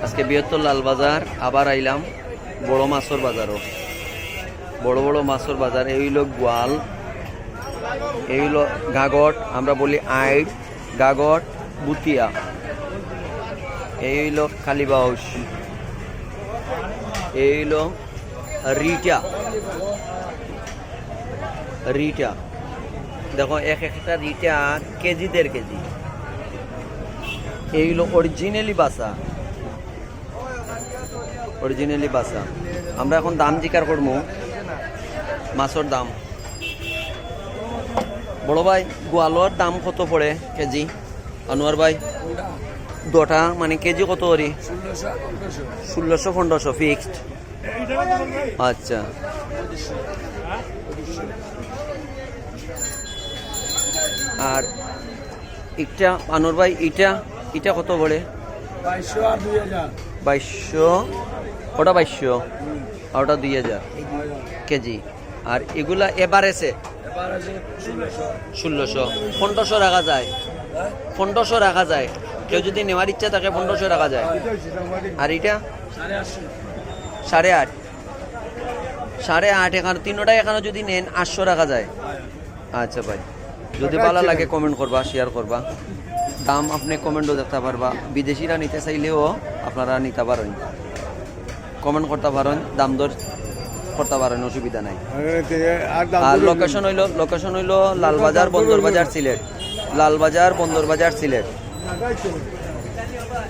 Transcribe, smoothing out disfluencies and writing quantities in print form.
আজকে বৃহত্তর লালবাজার আবার আইলাম বড় মাছর বাজারও। বড় বড় মাছর বাজার। এই হইল গোয়াল, এই হইল গাগট, আমরা বলি আইড, গাগট, বুতিয়া। এই হইল কালীবাউস, এই হইল রিটা। রিটা দেখো, এক একটা রিটা কেজি 1.5 কেজি। এই হইল অরিজিনালি বাসা, অরিজিনালি বাসা। আমরা এখন দাম জিকার করবো মাছের দাম। বড় ভাই, গোয়ালোর দাম কত পড়ে কেজি? আনোয়ার ভাই, দুটা মানে কেজি কত করি? 1600-1500 ফিক্সড। আচ্ছা, আর এটা আনোয়ার ভাই, এটা এটা কত পড়ে? 2200 আর 2000। 2200, ওটা 2200 আর ওটা 2000 কেজি। আর এগুলা এভারেজে 1600, 1500 রাখা যায়, 1500 রাখা যায়। কেউ যদি নেওয়ার ইচ্ছা থাকে 1500 রাখা যায়। আর এটা 8.5, 8.5 এখানে তিনটাই এখানে যদি নেন 800 রাখা যায়। আচ্ছা ভাই, যদি ভালো লাগে কমেন্ট করবা, শেয়ার করবা। দাম আপনি কমেন্টও দেখতে পারবা। বিদেশিরা নিতে চাইলেও আপনারা নিতে পারেন, কমেন্ট করতে পারেন, দাম দর করতে পারেন, অসুবিধা নাই। আর লোকেশন হইল লালবাজার, বন্দরবাজার, সিলেট। লালবাজার, বন্দরবাজার, সিলেট।